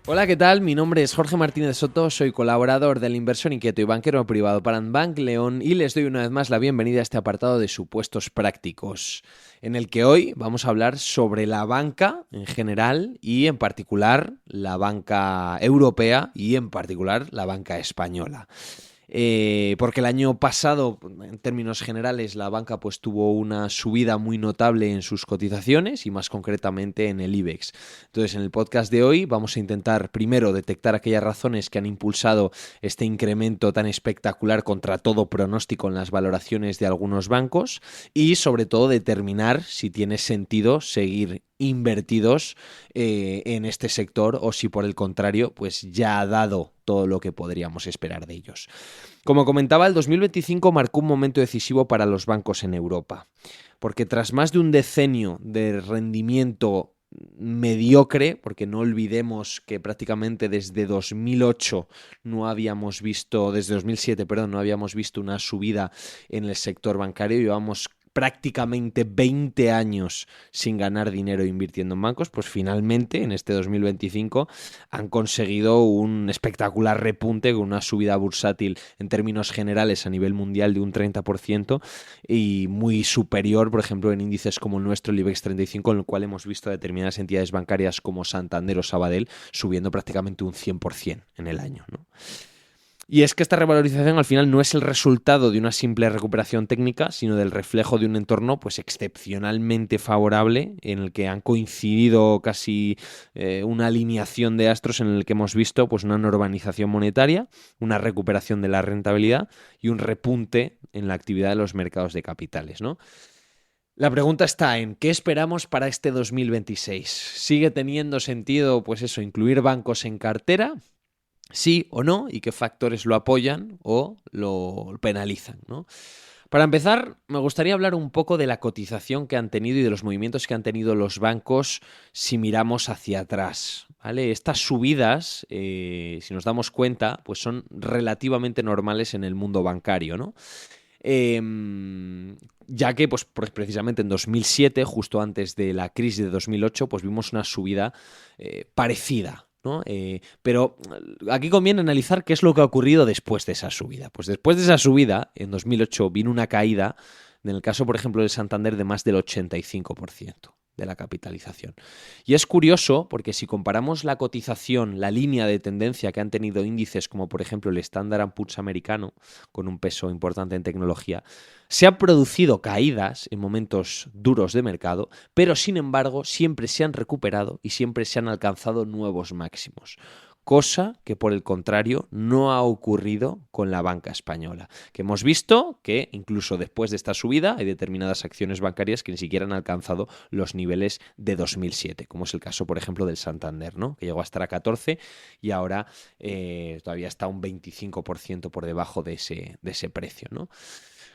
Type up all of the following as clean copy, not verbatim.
Hola, ¿qué tal? Mi nombre es Jorge Martínez Soto, soy colaborador del Inversor Inquieto y banquero privado para Bank León y les doy una vez más la bienvenida a este apartado de supuestos prácticos, en el que hoy vamos a hablar sobre la banca en general y en particular la banca europea y en particular la banca española. Porque el año pasado, en términos generales, la banca pues tuvo una subida muy notable en sus cotizaciones y más concretamente en el IBEX. Entonces, en el podcast de hoy vamos a intentar primero detectar aquellas razones que han impulsado este incremento tan espectacular contra todo pronóstico en las valoraciones de algunos bancos y sobre todo determinar si tiene sentido seguir invertidos en este sector o si por el contrario pues ya ha dado todo lo que podríamos esperar de ellos. Como comentaba, el 2025 marcó un momento decisivo para los bancos en Europa, porque tras más de un decenio de rendimiento mediocre, porque no olvidemos que prácticamente desde 2008 no habíamos visto, desde 2007, perdón, no habíamos visto una subida en el sector bancario, llevamos prácticamente 20 años sin ganar dinero invirtiendo en bancos, pues finalmente en este 2025 han conseguido un espectacular repunte con una subida bursátil en términos generales a nivel mundial de un 30% y muy superior, por ejemplo, en índices como el nuestro, el IBEX 35, en el cual hemos visto a determinadas entidades bancarias como Santander o Sabadell subiendo prácticamente un 100% en el año, ¿no? Y es que esta revalorización al final no es el resultado de una simple recuperación técnica, sino del reflejo de un entorno pues excepcionalmente favorable en el que han coincidido casi una alineación de astros en el que hemos visto pues una normalización monetaria, una recuperación de la rentabilidad y un repunte en la actividad de los mercados de capitales, ¿no? La pregunta está en ¿qué esperamos para este 2026? ¿Sigue teniendo sentido, pues eso, incluir bancos en cartera? Sí o no, y qué factores lo apoyan o lo penalizan, ¿no? Para empezar, me gustaría hablar un poco de la cotización que han tenido y de los movimientos que han tenido los bancos si miramos hacia atrás, ¿vale? Estas subidas, si nos damos cuenta, pues son relativamente normales en el mundo bancario, ¿no? Ya que pues, precisamente en 2007, justo antes de la crisis de 2008, pues vimos una subida parecida, ¿no? Pero aquí conviene analizar qué es lo que ha ocurrido después de esa subida. Pues después de esa subida, en 2008, vino una caída, en el caso, por ejemplo, del Santander, de más del 85% de la capitalización. Y es curioso porque si comparamos la cotización, la línea de tendencia que han tenido índices como por ejemplo el Standard & Poor's americano, con un peso importante en tecnología, se han producido caídas en momentos duros de mercado, pero sin embargo siempre se han recuperado y siempre se han alcanzado nuevos máximos. Cosa que, por el contrario, no ha ocurrido con la banca española, que hemos visto que incluso después de esta subida hay determinadas acciones bancarias que ni siquiera han alcanzado los niveles de 2007, como es el caso, por ejemplo, del Santander, ¿no? Que llegó a estar a 14 y ahora todavía está un 25% por debajo de ese precio, ¿no?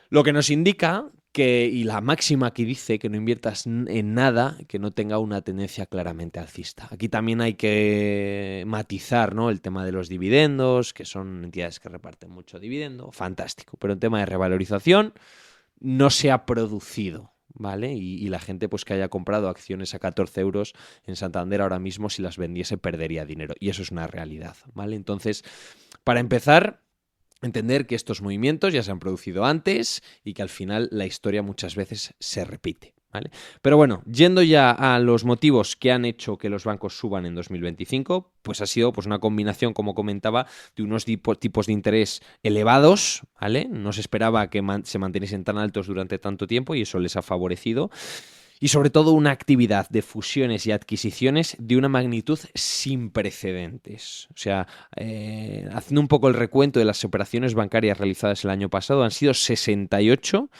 Lo que nos indica que, y la máxima que dice que no inviertas en nada que no tenga una tendencia claramente alcista. Aquí también hay que matizar, ¿no?, el tema de los dividendos, que son entidades que reparten mucho dividendo, fantástico, pero en tema de revalorización no se ha producido, ¿vale? Y la gente pues que haya comprado acciones a 14 euros en Santander ahora mismo, si las vendiese perdería dinero, y eso es una realidad, ¿vale? Entonces, para empezar, entender que estos movimientos ya se han producido antes y que al final la historia muchas veces se repite, ¿vale? Pero bueno, yendo ya a los motivos que han hecho que los bancos suban en 2025, pues ha sido pues una combinación, como comentaba, de unos tipos de interés elevados, ¿vale? No se esperaba que se manteniesen tan altos durante tanto tiempo y eso les ha favorecido. Y sobre todo una actividad de fusiones y adquisiciones de una magnitud sin precedentes. O sea, haciendo un poco el recuento de las operaciones bancarias realizadas el año pasado, han sido 68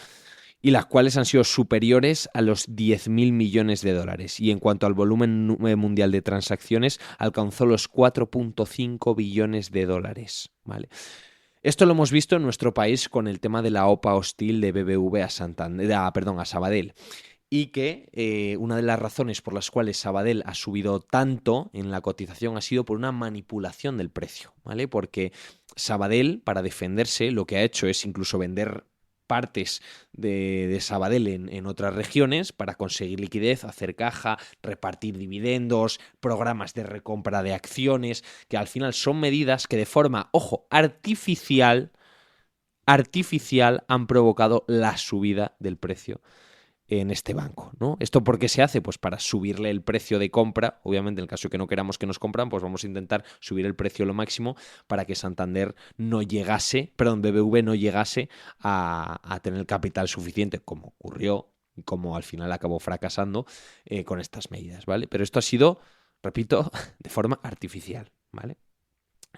y las cuales han sido superiores a los 10.000 millones de dólares. Y en cuanto al volumen mundial de transacciones, alcanzó los 4,5 billones de dólares, ¿vale? Esto lo hemos visto en nuestro país con el tema de la OPA hostil de BBV a Sabadell. Y que una de las razones por las cuales Sabadell ha subido tanto en la cotización ha sido por una manipulación del precio, ¿vale? Porque Sabadell, para defenderse, lo que ha hecho es incluso vender partes de Sabadell en otras regiones para conseguir liquidez, hacer caja, repartir dividendos, programas de recompra de acciones, que al final son medidas que de forma, ojo, artificial han provocado la subida del precio en este banco, ¿no? ¿Esto por qué se hace? Pues para subirle el precio de compra. Obviamente, en el caso de que no queramos que nos compran, pues vamos a intentar subir el precio lo máximo para que BBV no llegase a tener capital suficiente, como ocurrió y como al final acabó fracasando con estas medidas, ¿vale? Pero esto ha sido, repito, de forma artificial, ¿vale?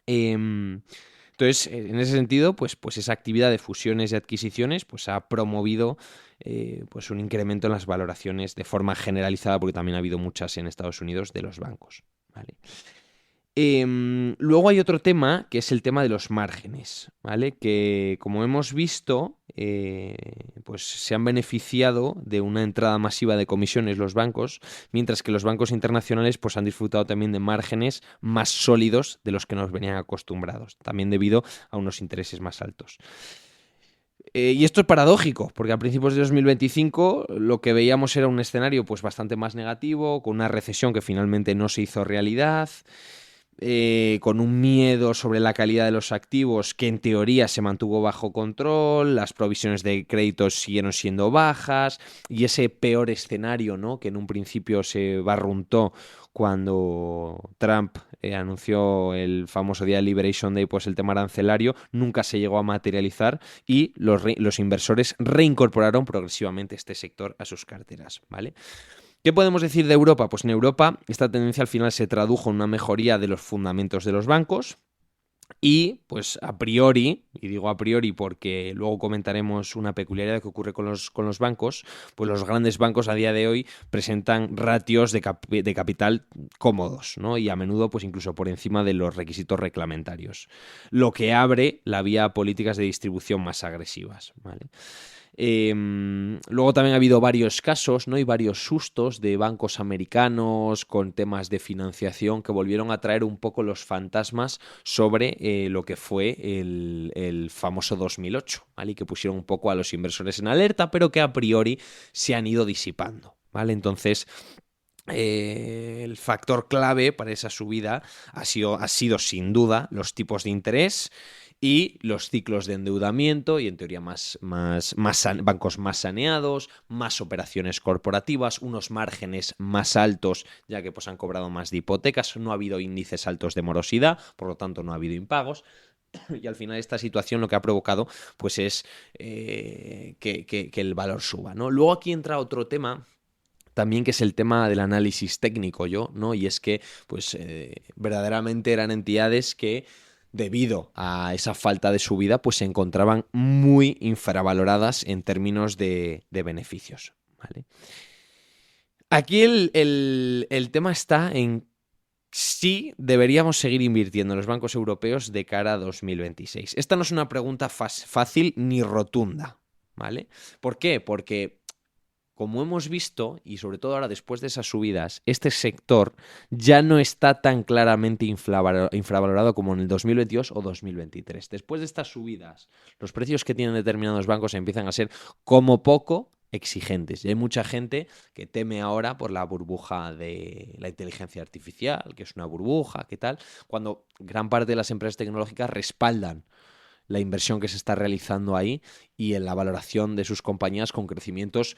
Entonces, en ese sentido, pues esa actividad de fusiones y adquisiciones pues ha promovido pues un incremento en las valoraciones de forma generalizada, porque también ha habido muchas en Estados Unidos de los bancos, ¿vale? Luego hay otro tema, que es el tema de los márgenes, ¿vale? Que, como hemos visto, pues se han beneficiado de una entrada masiva de comisiones los bancos, mientras que los bancos internacionales pues han disfrutado también de márgenes más sólidos de los que nos venían acostumbrados, también debido a unos intereses más altos. Y esto es paradójico, porque a principios de 2025 lo que veíamos era un escenario pues bastante más negativo, con una recesión que finalmente no se hizo realidad, con un miedo sobre la calidad de los activos que en teoría se mantuvo bajo control, las provisiones de créditos siguieron siendo bajas y ese peor escenario, ¿no?, que en un principio se barruntó cuando Trump anunció el famoso día de Liberation Day, pues el tema arancelario nunca se llegó a materializar y los inversores reincorporaron progresivamente este sector a sus carteras, ¿vale? ¿Qué podemos decir de Europa? Pues en Europa esta tendencia al final se tradujo en una mejoría de los fundamentos de los bancos y pues a priori, y digo a priori porque luego comentaremos una peculiaridad que ocurre con los bancos, pues los grandes bancos a día de hoy presentan ratios de capital cómodos, ¿no? Y a menudo pues incluso por encima de los requisitos reglamentarios, lo que abre la vía a políticas de distribución más agresivas, ¿vale? Luego también ha habido varios casos, ¿no?, y varios sustos de bancos americanos con temas de financiación que volvieron a traer un poco los fantasmas sobre lo que fue el famoso 2008, ¿vale? Y que pusieron un poco a los inversores en alerta, pero que a priori se han ido disipando, ¿vale? Entonces, el factor clave para esa subida ha sido sin duda los tipos de interés y los ciclos de endeudamiento y en teoría bancos más saneados, más operaciones corporativas, unos márgenes más altos ya que pues han cobrado más de hipotecas, no ha habido índices altos de morosidad, por lo tanto no ha habido impagos. Y al final esta situación lo que ha provocado pues es que el valor suba, ¿no? Luego aquí entra otro tema también, que es el tema del análisis técnico, ¿no? Y es que pues verdaderamente eran entidades que, debido a esa falta de subida, pues se encontraban muy infravaloradas en términos de beneficios, ¿vale? Aquí el tema está en si deberíamos seguir invirtiendo en los bancos europeos de cara a 2026. Esta no es una pregunta fácil ni rotunda, ¿vale? ¿Por qué? Porque, como hemos visto, y sobre todo ahora después de esas subidas, este sector ya no está tan claramente infravalorado como en el 2022 o 2023. Después de estas subidas, los precios que tienen determinados bancos empiezan a ser como poco exigentes. Y hay mucha gente que teme ahora por la burbuja de la inteligencia artificial, que es una burbuja, ¿qué tal? Cuando gran parte de las empresas tecnológicas respaldan la inversión que se está realizando ahí y en la valoración de sus compañías con crecimientos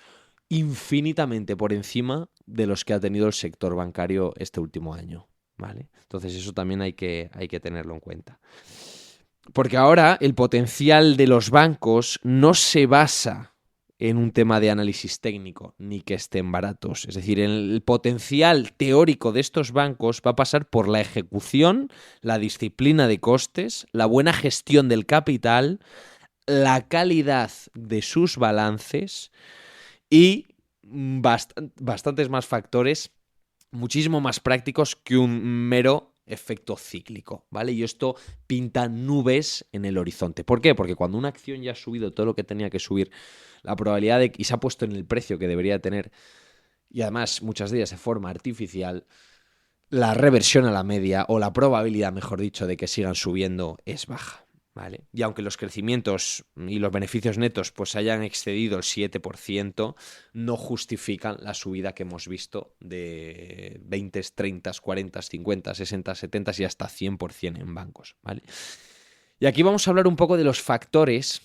infinitamente por encima de los que ha tenido el sector bancario este último año, ¿vale? Entonces eso también hay que tenerlo en cuenta. Porque ahora el potencial de los bancos no se basa en un tema de análisis técnico, ni que estén baratos. Es decir, el potencial teórico de estos bancos va a pasar por la ejecución, la disciplina de costes, la buena gestión del capital, la calidad de sus balances y bastantes más factores, muchísimo más prácticos que un mero efecto cíclico, ¿vale? Y esto pinta nubes en el horizonte. ¿Por qué? Porque cuando una acción ya ha subido todo lo que tenía que subir, la probabilidad y se ha puesto en el precio que debería tener, y además muchas de ellas de forma artificial, la reversión a la media, o la probabilidad, mejor dicho, de que sigan subiendo es baja, ¿vale? Y aunque los crecimientos y los beneficios netos pues hayan excedido el 7%, no justifican la subida que hemos visto de 20, 30, 40, 50, 60, 70 y hasta 100% en bancos, ¿vale? Y aquí vamos a hablar un poco de los factores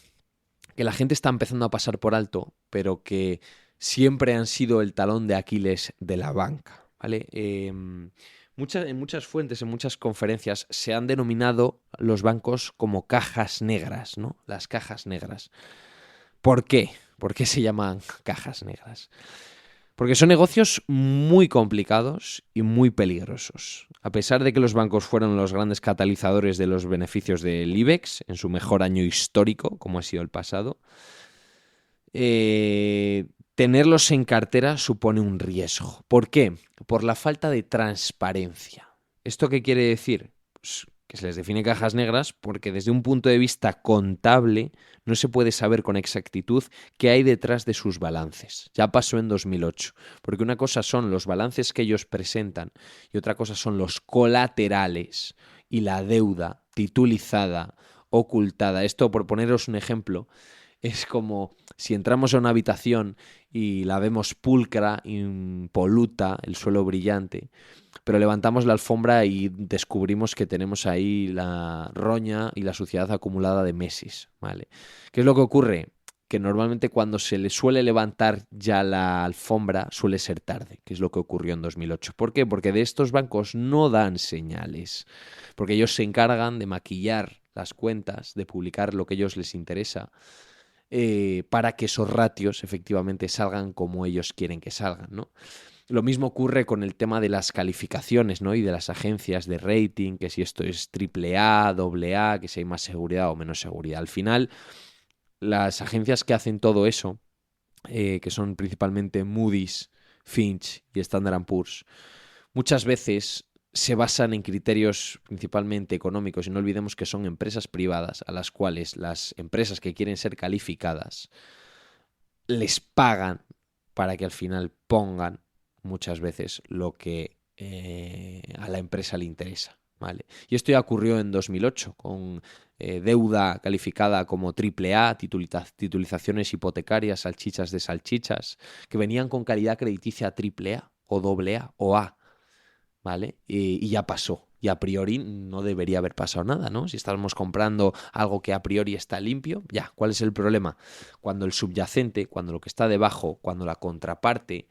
que la gente está empezando a pasar por alto, pero que siempre han sido el talón de Aquiles de la banca, ¿vale? En muchas fuentes, en muchas conferencias, se han denominado los bancos como cajas negras, ¿no? Las cajas negras. ¿Por qué? ¿Por qué se llaman cajas negras? Porque son negocios muy complicados y muy peligrosos. A pesar de que los bancos fueron los grandes catalizadores de los beneficios del IBEX en su mejor año histórico, como ha sido el pasado, tenerlos en cartera supone un riesgo. ¿Por qué? Por la falta de transparencia. ¿Esto qué quiere decir? Pues que se les define cajas negras porque desde un punto de vista contable no se puede saber con exactitud qué hay detrás de sus balances. Ya pasó en 2008, porque una cosa son los balances que ellos presentan y otra cosa son los colaterales y la deuda titulizada, ocultada. Esto, por poneros un ejemplo, es como si entramos a una habitación y la vemos pulcra, impoluta, el suelo brillante, pero levantamos la alfombra y descubrimos que tenemos ahí la roña y la suciedad acumulada de meses, ¿vale? ¿Qué es lo que ocurre? Que normalmente cuando se le suele levantar ya la alfombra suele ser tarde, que es lo que ocurrió en 2008. ¿Por qué? Porque de estos bancos no dan señales, porque ellos se encargan de maquillar las cuentas, de publicar lo que a ellos les interesa, para que esos ratios efectivamente salgan como ellos quieren que salgan, ¿no? Lo mismo ocurre con el tema de las calificaciones, ¿no? Y de las agencias de rating, que si esto es triple A, doble A, que si hay más seguridad o menos seguridad. Al final, las agencias que hacen todo eso, que son principalmente Moody's, Fitch y Standard Poor's, muchas veces se basan en criterios principalmente económicos y no olvidemos que son empresas privadas a las cuales las empresas que quieren ser calificadas les pagan para que al final pongan muchas veces lo que a la empresa le interesa, ¿vale? Y esto ya ocurrió en 2008 con deuda calificada como triple A, titulizaciones hipotecarias, salchichas de salchichas, que venían con calidad crediticia triple A o doble A o A, ¿vale? Y ya pasó. Y a priori no debería haber pasado nada, ¿no? Si estamos comprando algo que a priori está limpio, ya, ¿cuál es el problema? Cuando el subyacente, cuando lo que está debajo, cuando la contraparte,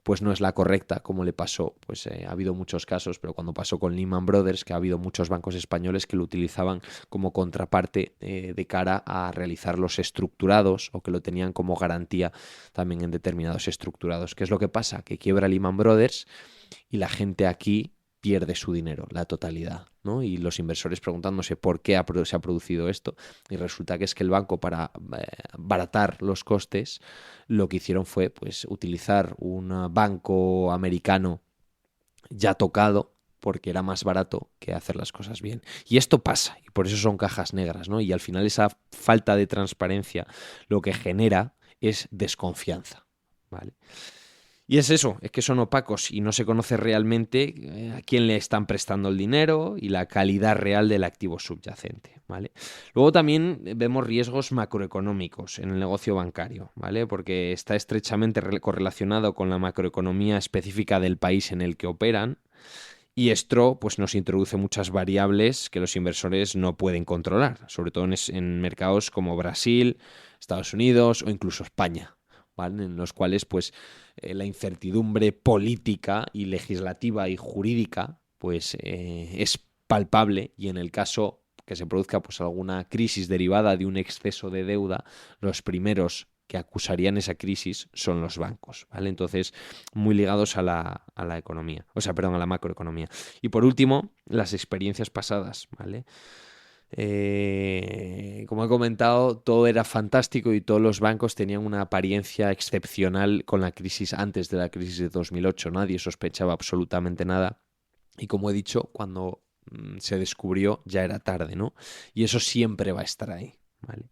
pues no es la correcta, como le pasó, pues ha habido muchos casos, pero cuando pasó con Lehman Brothers, que ha habido muchos bancos españoles que lo utilizaban como contraparte de cara a realizar los estructurados o que lo tenían como garantía también en determinados estructurados. ¿Qué es lo que pasa? Que quiebra Lehman Brothers y la gente aquí pierde su dinero, la totalidad, ¿no? Y los inversores preguntándose por qué se ha producido esto. Y resulta que es que el banco, para baratar los costes, lo que hicieron fue pues utilizar un banco americano ya tocado porque era más barato que hacer las cosas bien. Y esto pasa, y por eso son cajas negras, ¿no? Y al final esa falta de transparencia lo que genera es desconfianza, ¿vale? Y es eso, es que son opacos y no se conoce realmente a quién le están prestando el dinero y la calidad real del activo subyacente, ¿vale? Luego también vemos riesgos macroeconómicos en el negocio bancario, ¿vale? Porque está estrechamente correlacionado con la macroeconomía específica del país en el que operan y esto pues nos introduce muchas variables que los inversores no pueden controlar, sobre todo en mercados como Brasil, Estados Unidos o incluso España, ¿vale? En los cuales pues la incertidumbre política y legislativa y jurídica pues es palpable y en el caso que se produzca pues alguna crisis derivada de un exceso de deuda, los primeros que acusarían esa crisis son los bancos, ¿vale? Entonces, muy ligados a la economía, o sea, perdón, a la macroeconomía. Y por último, las experiencias pasadas, ¿vale? Como he comentado, todo era fantástico y todos los bancos tenían una apariencia excepcional con la crisis antes de la crisis de 2008. Nadie sospechaba absolutamente nada. Y como he dicho, cuando se descubrió ya era tarde, ¿no? Y eso siempre va a estar ahí, ¿vale?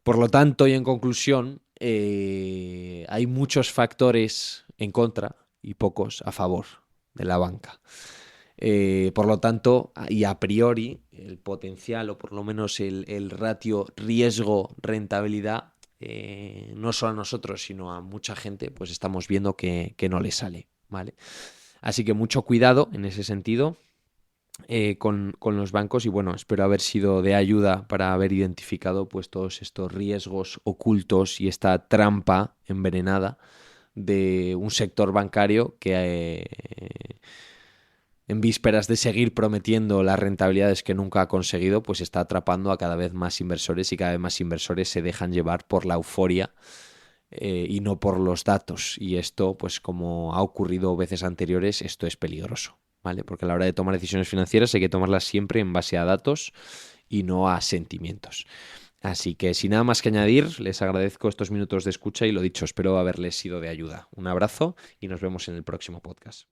Por lo tanto, y en conclusión, hay muchos factores en contra y pocos a favor de la banca. Por lo tanto, y a priori, el potencial o por lo menos el ratio riesgo-rentabilidad, no solo a nosotros, sino a mucha gente, pues estamos viendo que no le sale, ¿vale? Así que mucho cuidado en ese sentido con los bancos y bueno, espero haber sido de ayuda para haber identificado pues todos estos riesgos ocultos y esta trampa envenenada de un sector bancario que en vísperas de seguir prometiendo las rentabilidades que nunca ha conseguido, pues está atrapando a cada vez más inversores y cada vez más inversores se dejan llevar por la euforia y no por los datos. Y esto, pues como ha ocurrido veces anteriores, esto es peligroso, ¿vale? Porque a la hora de tomar decisiones financieras hay que tomarlas siempre en base a datos y no a sentimientos. Así que sin nada más que añadir, les agradezco estos minutos de escucha y lo dicho, espero haberles sido de ayuda. Un abrazo y nos vemos en el próximo podcast.